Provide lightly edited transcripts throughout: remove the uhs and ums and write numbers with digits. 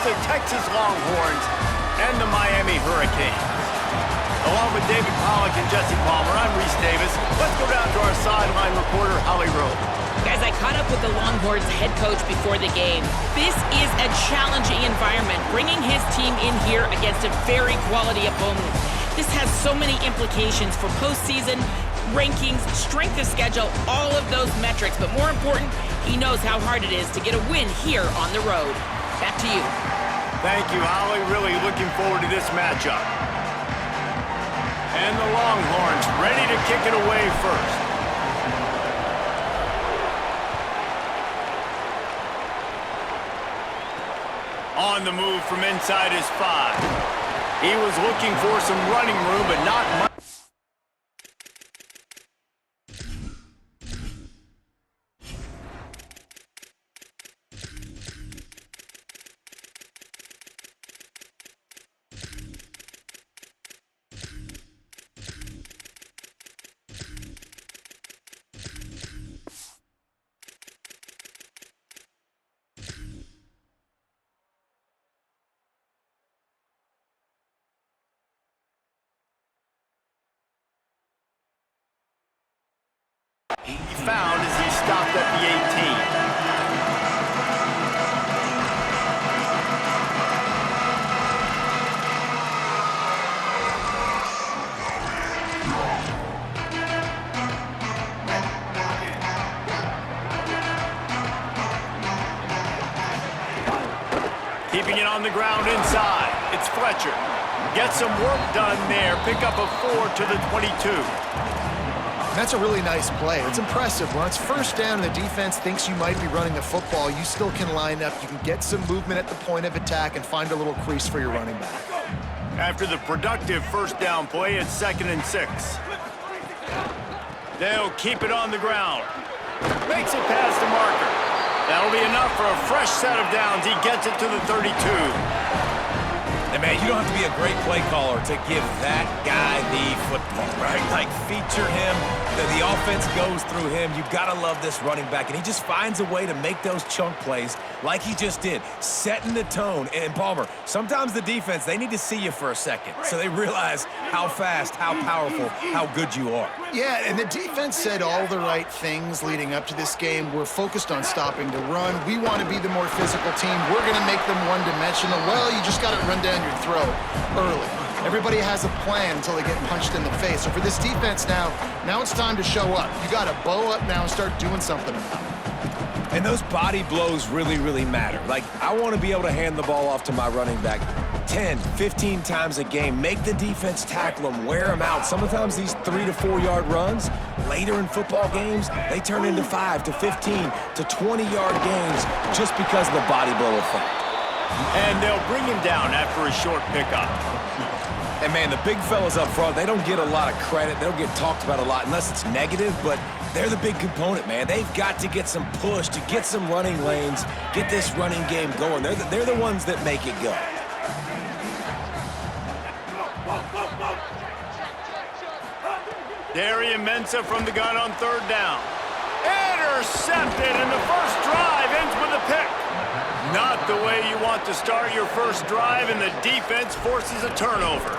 the Texas Longhorns and the Miami Hurricanes. Along with David Pollack and Jesse Palmer, I'm Reese Davis. Let's go down to our sideline reporter, Holly Rowe. Guys, I caught up with the Longhorns head coach before the game. This is a challenging environment, bringing his team in here against a very quality opponent. This has so many implications for postseason, rankings, strength of schedule, all of those metrics. But more important, he knows how hard it is to get a win here on the road. Back to you. Thank you, Holly. Really looking forward to this matchup. And the Longhorns ready to kick it away first. On the move from inside his 5. He was looking for some running room, but not much. He found as he stopped at the 18. Keeping it on the ground inside. It's Fletcher. Get some work done there. Pick up a 4 to the 22. That's a really nice play. It's impressive. When it's first down and the defense thinks you might be running the football, you still can line up. You can get some movement at the point of attack and find a little crease for your running back. After the productive first down play, it's 2nd and 6. They'll keep it on the ground. Makes it past the marker. That'll be enough for a fresh set of downs. He gets it to the 32. And man, you don't have to be a great play caller to give that guy the football, right? Like, feature him. The offense goes through him. You've got to love this running back. And he just finds a way to make those chunk plays like he just did, setting the tone. And Palmer, sometimes the defense, they need to see you for a second so they realize how fast, how powerful, how good you are. Yeah, and the defense said all the right things leading up to this game. We're focused on stopping the run. We want to be the more physical team. We're going to make them one-dimensional. Well, you just got to run down your throat early. Everybody has a plan until they get punched in the face. So for this defense now it's time to show up. You got to bow up now and start doing something about it. And those body blows really, really matter. Like, I want to be able to hand the ball off to my running back 10, 15 times a game. Make the defense tackle them, wear them out. Sometimes these 3 to 4 yard runs, later in football games, they turn into 5 to 15 to 20 yard games just because of the body blow effect. And they'll bring him down after a short pickup. And man, the big fellas up front, they don't get a lot of credit. They don't get talked about a lot unless it's negative, but they're the big component, man. They've got to get some push, to get some running lanes, get this running game going. They're the ones that make it go. Darian Mensah from the gun on 3rd down. Intercepted, and the first drive ends with a pick. Not the way you want to start your first drive, and the defense forces a turnover.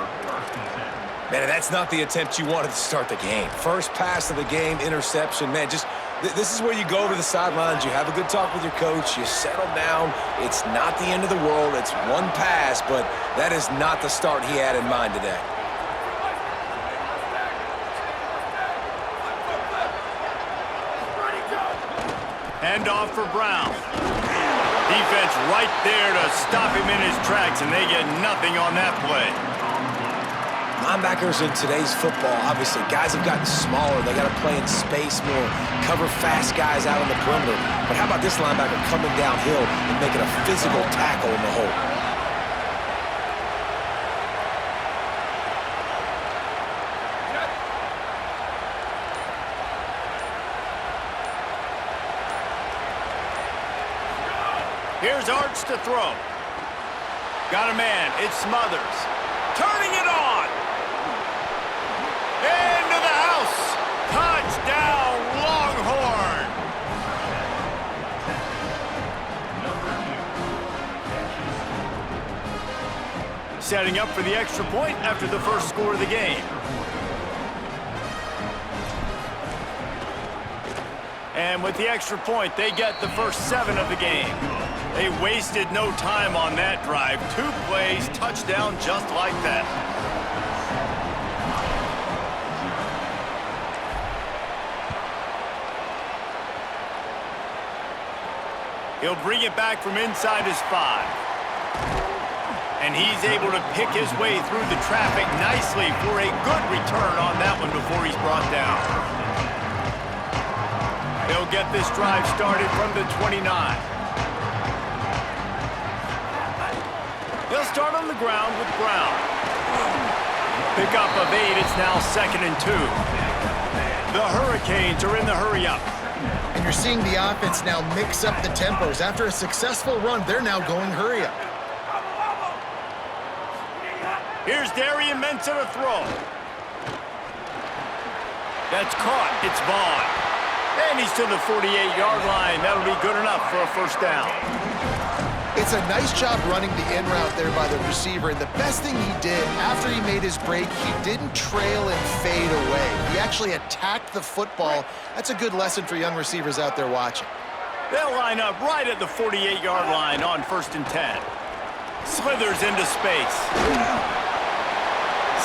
Man, that's not the attempt you wanted to start the game. First pass of the game, interception. Man, just this is where you go to the sidelines. You have a good talk with your coach. You settle down. It's not the end of the world. It's one pass, but that is not the start he had in mind today. Handoff for Brown. Defense right there to stop him in his tracks, and they get nothing on that play. Linebackers in today's football, obviously, guys have gotten smaller. They got to play in space more, cover fast guys out on the perimeter. But how about this linebacker coming downhill and making a physical tackle in the hole? Here's Arch to throw. Got a man. It's Smothers. Turning it on. Into the house. Touchdown, Longhorn. setting up for the extra point after the first score of the game. And with the extra point, they get the first 7 of the game. They wasted no time on that drive. 2 plays, touchdown just like that. He'll bring it back from inside his 5. And he's able to pick his way through the traffic nicely for a good return on that one before he's brought down. They'll get this drive started from the 29. They'll start on the ground with Brown. Pickup of 8, it's now 2nd and 2. The Hurricanes are in the hurry-up. And you're seeing the offense now mix up the tempos. After a successful run, they're now going hurry-up. Here's Darian Mensah to throw. That's caught. It's Vaughn. And he's to the 48-yard line. That'll be good enough for a first down. It's a nice job running the in route there by the receiver. And the best thing he did after he made his break, he didn't trail and fade away. He actually attacked the football. That's a good lesson for young receivers out there watching. They'll line up right at the 48-yard line on 1st and 10. Slithers into space.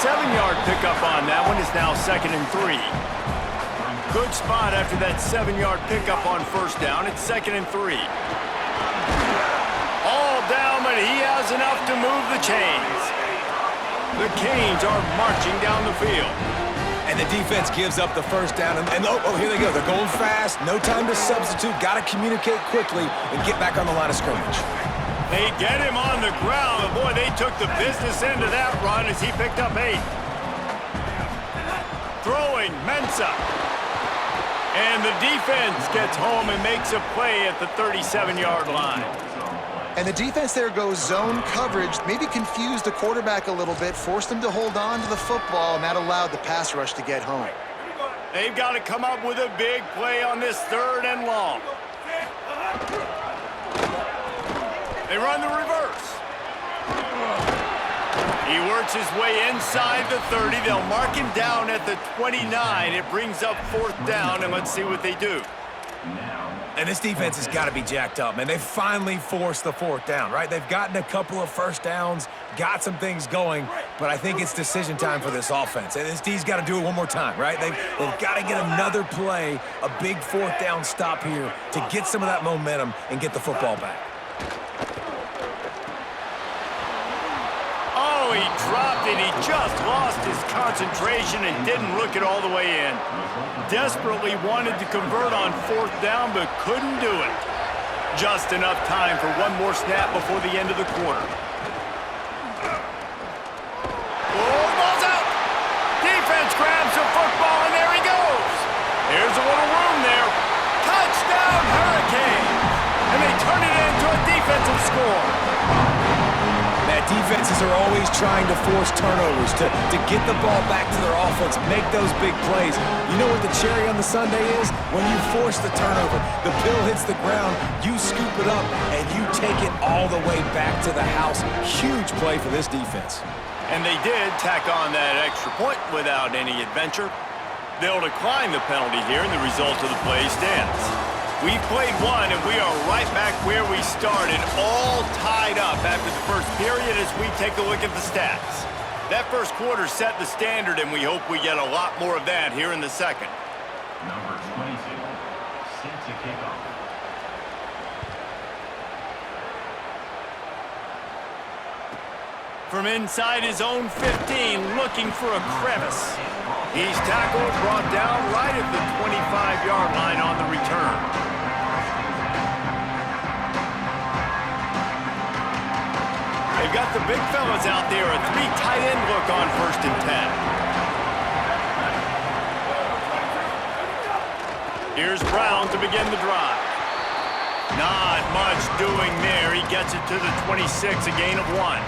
7-yard pickup on that one is now 2nd and 3. Good spot after that 7-yard pickup on first down. It's 2nd and 3. All down, but he has enough to move the chains. The Canes are marching down the field. And the defense gives up the first down. And here they go. They're going fast. No time to substitute. Got to communicate quickly and get back on the line of scrimmage. They get him on the ground. Boy, they took the business end of that run as he picked up 8. Throwing, Mensah. And the defense gets home and makes a play at the 37-yard line. And the defense there goes zone coverage, maybe confused the quarterback a little bit, forced him to hold on to the football, and that allowed the pass rush to get home. They've got to come up with a big play on this 3rd and long. They run the reverse. He works his way inside the 30. They'll mark him down at the 29. It brings up 4th down, and let's see what they do. And this defense has got to be jacked up, man. They finally forced the 4th down, right? They've gotten a couple of first downs, got some things going, but I think it's decision time for this offense. And this D's got to do it one more time, right? They've got to get another play, a big 4th down stop here to get some of that momentum and get the football back. Oh, he dropped it. He just lost his concentration and didn't look it all the way in. Desperately wanted to convert on 4th down, but couldn't do it. Just enough time for one more snap before the end of the quarter. Oh, ball's out! Defense grabs the football, and there he goes. There's a little room there. Touchdown, Hurricanes! And they turn it into a defensive score. Defenses are always trying to force turnovers to get the ball back to their offense, make those big plays. You know what the cherry on the sundae is? When you force the turnover, the pill hits the ground, you scoop it up, and you take it all the way back to the house. Huge play for this defense. And they did tack on that extra point without any adventure. They'll decline the penalty here, and the result of the play stands. We've played one, and we are right back where we started, all tied up after the first period as we take a look at the stats. That first quarter set the standard, and we hope we get a lot more of that here in the second. Number 22, set to kick off. From inside his own 15, looking for a crevice. He's tackled, brought down right at the 25-yard line on the return. They've got the big fellas out there, a 3 tight end look on 1st and 10. Here's Brown to begin the drive. Not much doing there. He gets it to the 26, a gain of 1.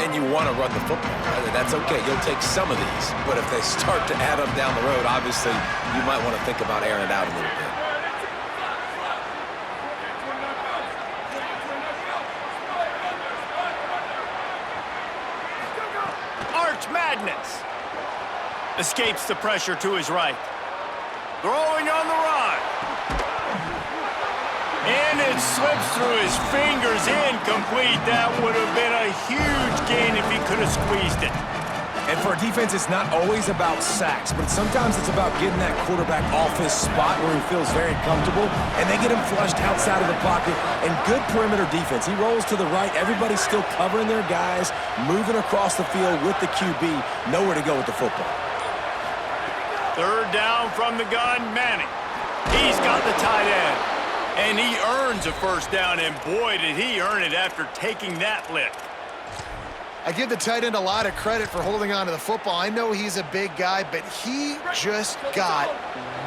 And you want to run the football, right? That's okay. You'll take some of these. But if they start to add up down the road, obviously, you might want to think about airing it out a little bit. madness. Escapes the pressure to his right. Throwing on the run. And it slips through his fingers, incomplete. That would have been a huge gain if he could have squeezed it. And for a defense, it's not always about sacks, but sometimes it's about getting that quarterback off his spot where he feels very comfortable, and they get him flushed outside of the pocket. And good perimeter defense. He rolls to the right. Everybody's still covering their guys, moving across the field with the QB. Nowhere to go with the football. Third down from the gun, Manning. He's got the tight end. And he earns a first down, and boy, did he earn it after taking that lick. I give the tight end a lot of credit for holding on to the football. I know he's a big guy, but he just got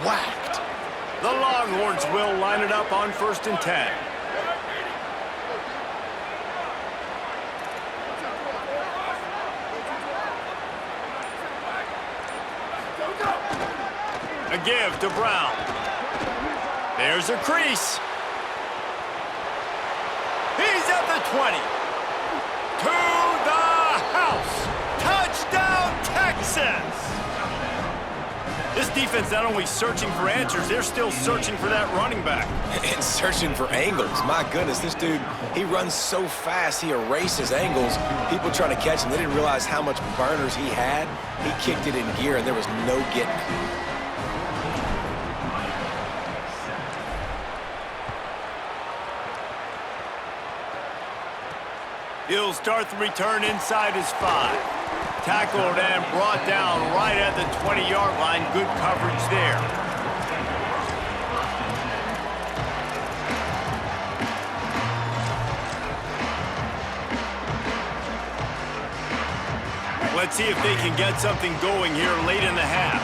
whacked. The Longhorns will line it up on 1st and 10. A give to Brown. There's a crease. He's at the 20. To the house. Touchdown, Texas! This defense not only searching for answers, they're still searching for that running back. And searching for angles. My goodness, this dude, he runs so fast, he erases angles. People trying to catch him, they didn't realize how much burners he had. He kicked it in gear, and there was no getting it. He'll start the return inside his 5. Tackled and brought down right at the 20-yard line. Good coverage there. Let's see if they can get something going here late in the half.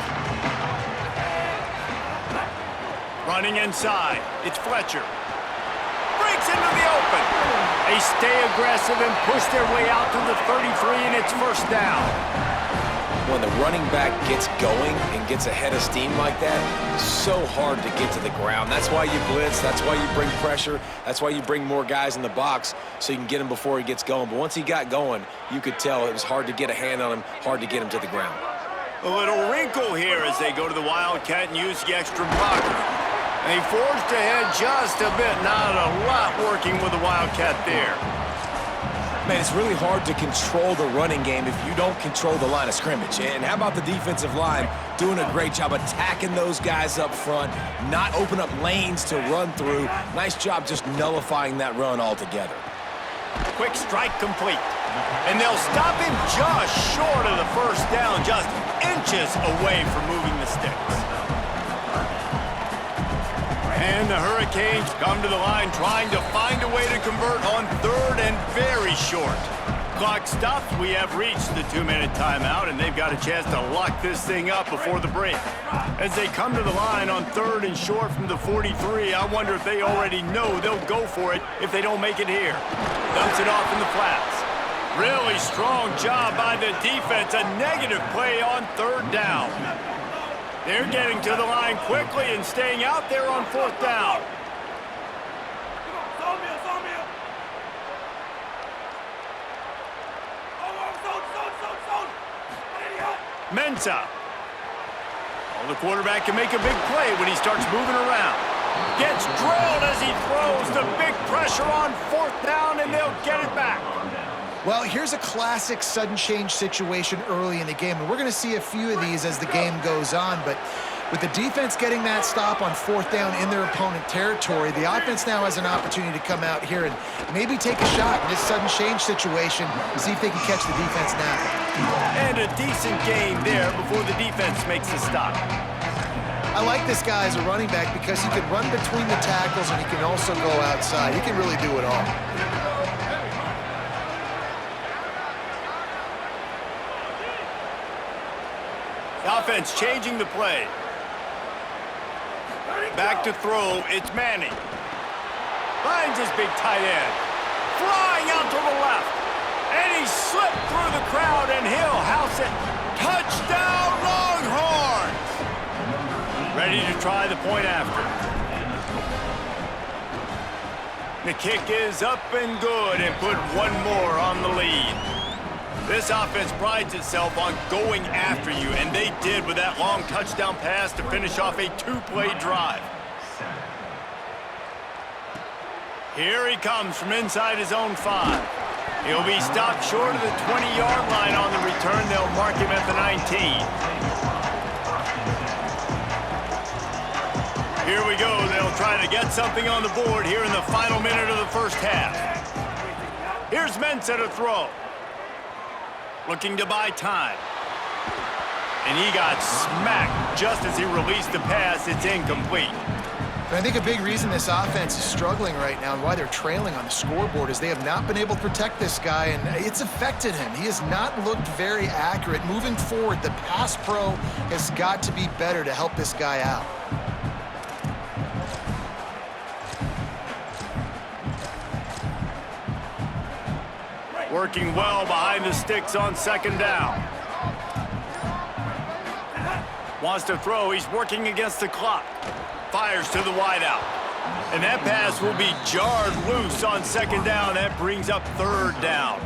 Running inside. It's Fletcher. Breaks into the open. They stay aggressive and push their way out to the 33, and it's first down. When the running back gets going and gets ahead of steam like that, so hard to get to the ground. That's why you blitz. That's why you bring pressure. That's why you bring more guys in the box so you can get him before he gets going. But once he got going, you could tell it was hard to get a hand on him, hard to get him to the ground. A little wrinkle here as they go to the Wildcat and use the extra blocker. They forged ahead just a bit. Not a lot working with the Wildcat there. Man, it's really hard to control the running game if you don't control the line of scrimmage. And how about the defensive line doing a great job attacking those guys up front, not open up lanes to run through. Nice job just nullifying that run altogether. Quick strike complete. And they'll stop him just short of the first down, just inches away from moving the sticks. And the Hurricanes come to the line trying to find a way to convert on 3rd and very short. Clock stops. We have reached the 2-minute timeout, and they've got a chance to lock this thing up before the break. As they come to the line on 3rd and short from the 43, I wonder if they already know they'll go for it if they don't make it here. Dumps it off in the flats. Really strong job by the defense. A negative play on 3rd down. They're getting to the line quickly and staying out there on 4th down. Mensah. Well, the quarterback can make a big play when he starts moving around. Gets drilled as he throws. The big pressure on 4th down, and they'll get it back. Well, here's a classic sudden change situation early in the game, and we're going to see a few of these as the game goes on, but with the defense getting that stop on 4th down in their opponent territory, the offense now has an opportunity to come out here and maybe take a shot in this sudden change situation, see if they can catch the defense napping. And a decent gain there before the defense makes the stop. I like this guy as a running back because he can run between the tackles and he can also go outside. He can really do it all. The offense changing the play. Back to throw, it's Manning. Finds his big tight end. Flying out to the left. And he slipped through the crowd, and he'll house it. Touchdown, Longhorns! Ready to try the point after. The kick is up and good, and put one more on the lead. This offense prides itself on going after you, and they did with that long touchdown pass to finish off a two-play drive. Here he comes from inside his own 5. He'll be stopped short of the 20-yard line on the return. They'll mark him at the 19. Here we go. They'll try to get something on the board here in the final minute of the first half. Here's Mensah to throw. Looking to buy time. And he got smacked just as he released the pass. It's incomplete. And I think a big reason this offense is struggling right now and why they're trailing on the scoreboard is they have not been able to protect this guy, and it's affected him. He has not looked very accurate. Moving forward, the pass pro has got to be better to help this guy out. Working well behind the sticks on second down. Wants to throw. He's working against the clock. Fires to the wideout. And that pass will be jarred loose on second down. That brings up third down.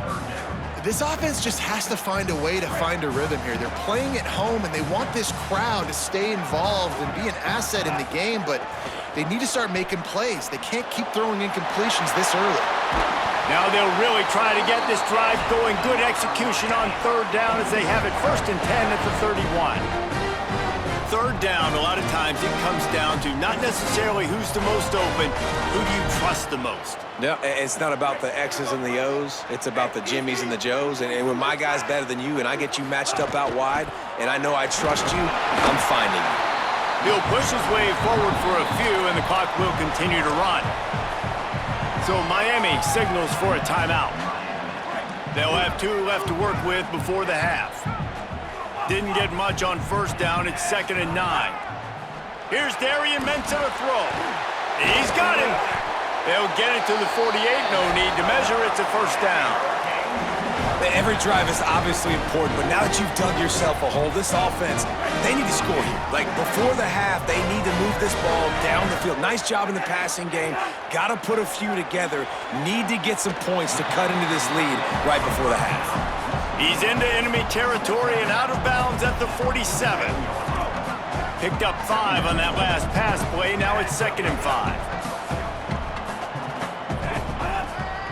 This offense just has to find a way to find a rhythm here. They're playing at home, and they want this crowd to stay involved and be an asset in the game, but they need to start making plays. They can't keep throwing incompletions this early. Now they'll really try to get this drive going. Good execution on third down as they have it 1st and 10 at the 31. Third down, a lot of times it comes down to not necessarily who's the most open, who do you trust the most? No, it's not about the X's and the O's. It's about the Jimmys and the Joes. And when my guy's better than you and I get you matched up out wide and I know I trust you, I'm finding you. He'll push his way forward for a few, and the clock will continue to run. So Miami signals for a timeout. They'll have 2 left to work with before the half. Didn't get much on first down. It's 2nd and 9. Here's Darian Mensah to throw. He's got him. They'll get it to the 48. No need to measure. It's a first down. Every drive is obviously important, but now that you've dug yourself a hole, this offense, they need to score here. Like, before the half, they need to move this ball down the field. Nice job in the passing game. Got to put a few together. Need to get some points to cut into this lead right before the half. He's into enemy territory and out of bounds at the 47. Picked up 5 on that last pass play. Now it's 2nd and 5.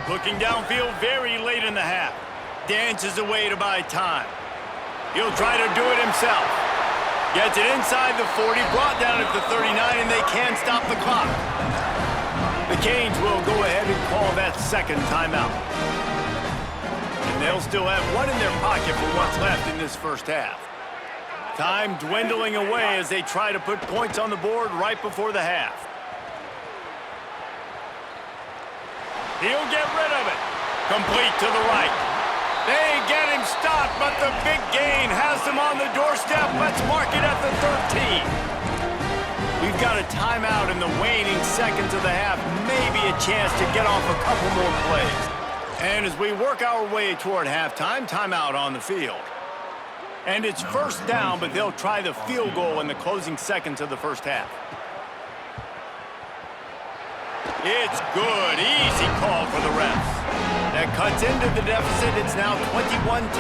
Looking downfield very late in the half. Dances away to buy time. He'll try to do it himself. Gets it inside the 40, brought down at the 39, and they can't stop the clock. The Canes will go ahead and call that second timeout. And they'll still have 1 in their pocket for what's left in this first half. Time dwindling away as they try to put points on the board right before the half. He'll get rid of it. Complete to the right. They get him stopped, but the big gain has them on the doorstep. Let's mark it at the 13. We've got a timeout in the waning seconds of the half. Maybe a chance to get off a couple more plays. And as we work our way toward halftime, timeout on the field. And it's first down, but they'll try the field goal in the closing seconds of the first half. It's good. Easy call for the refs. That cuts into the deficit. It's now 21-10.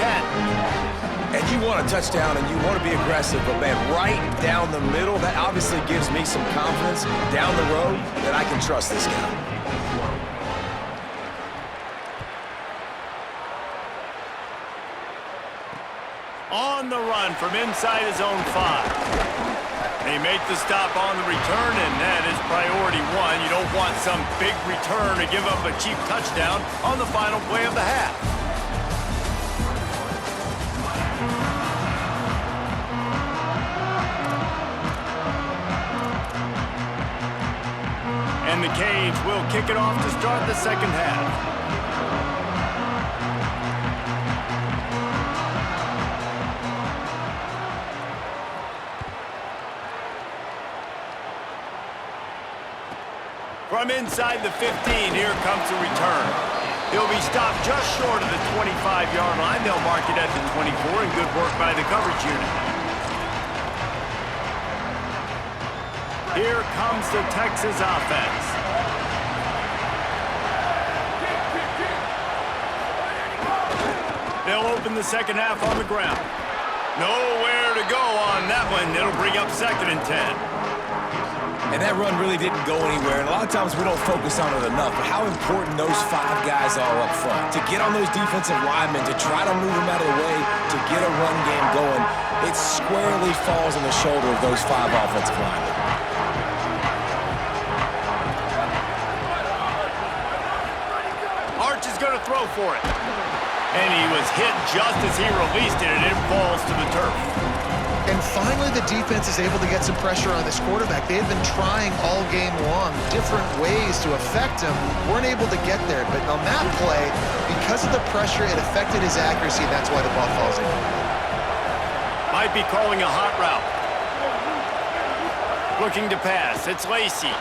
And you want a touchdown and you want to be aggressive, but man, right down the middle, that obviously gives me some confidence down the road that I can trust this guy. On the run from inside his own 5. They make the stop on the return, and that is priority 1. You don't want some big return to give up a cheap touchdown on the final play of the half. And the Canes will kick it off to start the second half. From inside the 15, here comes the return. He'll be stopped just short of the 25-yard line. They'll mark it at the 24, and good work by the coverage unit. Here comes the Texas offense. They'll open the second half on the ground. Nowhere to go on that one. It'll bring up 2nd and 10. And that run really didn't go anywhere. And a lot of times we don't focus on it enough, but how important those 5 guys are up front. To get on those defensive linemen, to try to move them out of the way, to get a run game going, it squarely falls on the shoulder of those 5 offensive linemen. Arch is going to throw for it. And he was hit just as he released it, and it falls to the turf. And finally, the defense is able to get some pressure on this quarterback. They had been trying all game long different ways to affect him. Weren't able to get there. But on that play, because of the pressure, it affected his accuracy. That's why the ball falls in. Might be calling a hot route. Looking to pass. It's Lacy.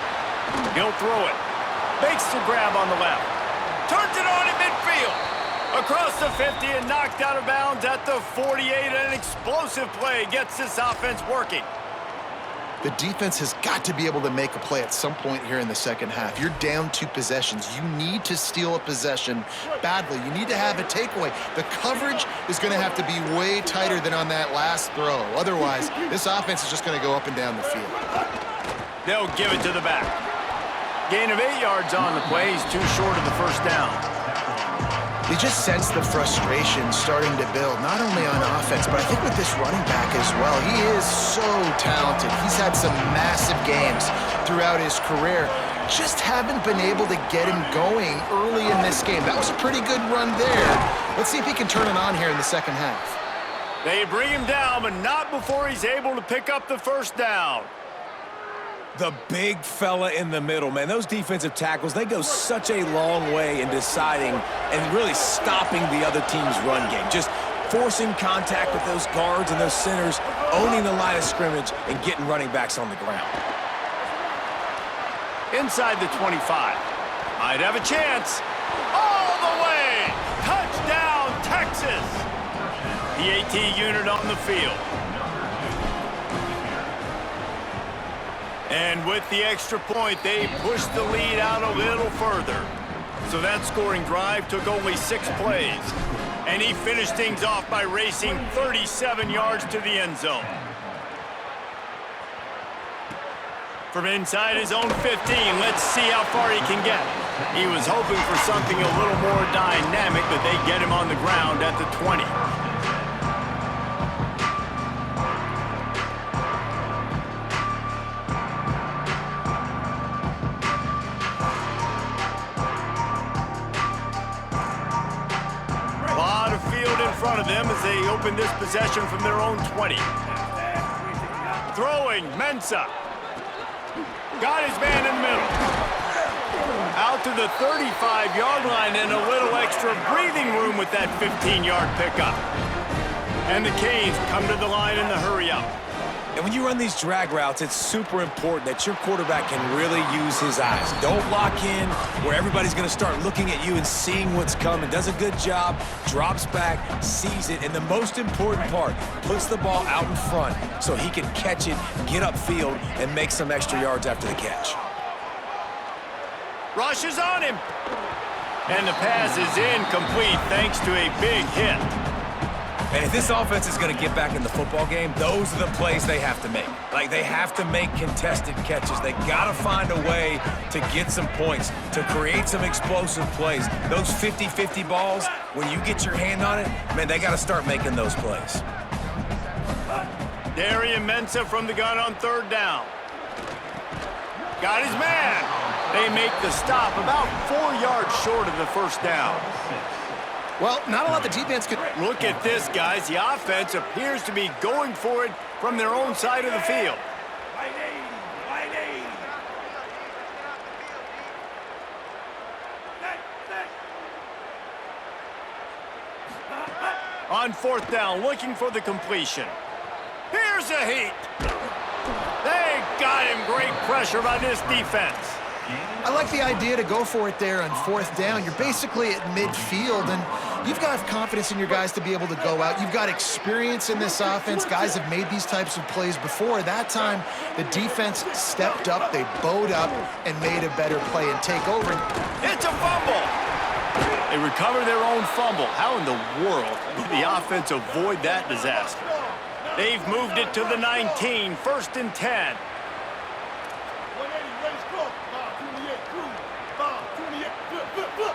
He'll throw it. Makes the grab on the left. Turns it on in midfield. Across the 50 and knocked out of bounds at the 48. An explosive play gets this offense working. The defense has got to be able to make a play at some point here in the second half. You're down 2 possessions. You need to steal a possession badly. You need to have a takeaway. The coverage is going to have to be way tighter than on that last throw. Otherwise, this offense is just going to go up and down the field. They'll give it to the back. Gain of 8 yards on the play. He's too short of the first down. You just sense the frustration starting to build, not only on offense, but I think with this running back as well. He is so talented. He's had some massive games throughout his career. Just haven't been able to get him going early in this game. That was a pretty good run there. Let's see if he can turn it on here in the second half. They bring him down, but not before he's able to pick up the first down. The big fella in the middle, man. Those defensive tackles, they go such a long way in deciding and really stopping the other team's run game. Just forcing contact with those guards and those centers, owning the line of scrimmage, and getting running backs on the ground. Inside the 25. Might have a chance. All the way! Touchdown, Texas! The AT unit on the field. And with the extra point, they pushed the lead out a little further. So that scoring drive took only 6 plays. And he finished things off by racing 37 yards to the end zone. From inside his own 15, let's see how far he can get. He was hoping for something a little more dynamic, but they get him on the ground at the 20. Of them as they open this possession from their own 20. Throwing, Mensah. Got his man in the middle. Out to the 35-yard line and a little extra breathing room with that 15-yard pickup. And the Canes come to the line in the hurry-up. And when you run these drag routes, it's super important that your quarterback can really use his eyes. Don't lock in where everybody's going to start looking at you and seeing what's coming. Does a good job, drops back, sees it, and the most important part, puts the ball out in front so he can catch it, get upfield, and make some extra yards after the catch. Rush is on him. And the pass is incomplete thanks to a big hit. And if this offense is going to get back in the football game, those are the plays they have to make. Like, they have to make contested catches. They got to find a way to get some points, to create some explosive plays. Those 50-50 balls, when you get your hand on it, man, they got to start making those plays. Darian Mensah from the gun on 3rd down. Got his man. They make the stop about 4 yards short of the first down. Well, not a lot the defense could... Look at this, guys. The offense appears to be going for it from their own side of the field. On 4th down, looking for the completion. Here's a heat. They got him. Great pressure by this defense. I like the idea to go for it there on 4th down. You're basically at midfield, and you've got confidence in your guys to be able to go out. You've got experience in this offense. Guys have made these types of plays before. That time, the defense stepped up, they bowed up, and made a better play and take over. It's a fumble. They recover their own fumble. How in the world did the offense avoid that disaster? They've moved it to the 19, 1st and 10. 180, race cross. 528, cruise. 528, flip.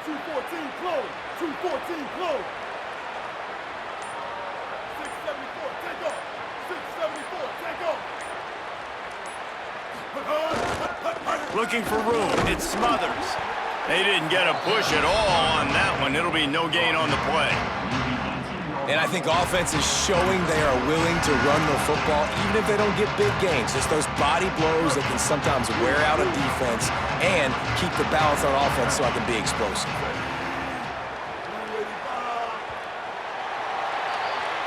214, close. 214, close. 674, take off. 674, take off. Looking for room. It's Smothers. They didn't get a push at all on that one. It'll be no gain on the play. And I think offense is showing they are willing to run the football even if they don't get big gains. Just those body blows that can sometimes wear out a defense and keep the balance on offense so I can be explosive.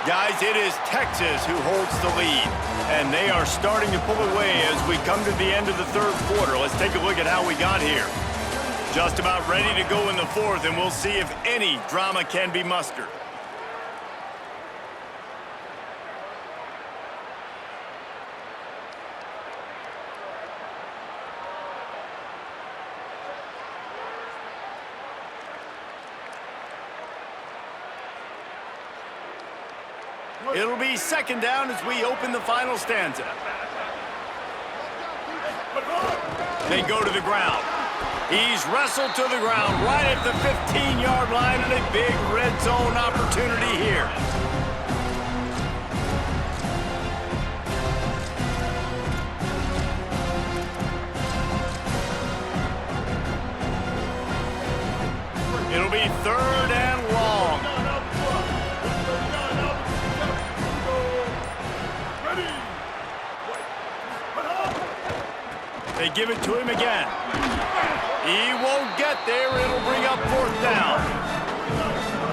Guys, it is Texas who holds the lead, and they are starting to pull away as we come to the end of the 3rd quarter. Let's take a look at how we got here. Just about ready to go in the 4th, and we'll see if any drama can be mustered. It'll be 2nd down as we open the final stanza. They go to the ground. He's wrestled to the ground right at the 15-yard line, and a big red zone opportunity here. It'll be 3rd and long. They give it to him again. He won't get there. It'll bring up 4th down.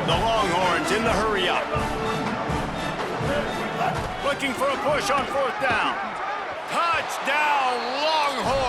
The Longhorns in the hurry up. Looking for a push on 4th down. Touchdown, Longhorns!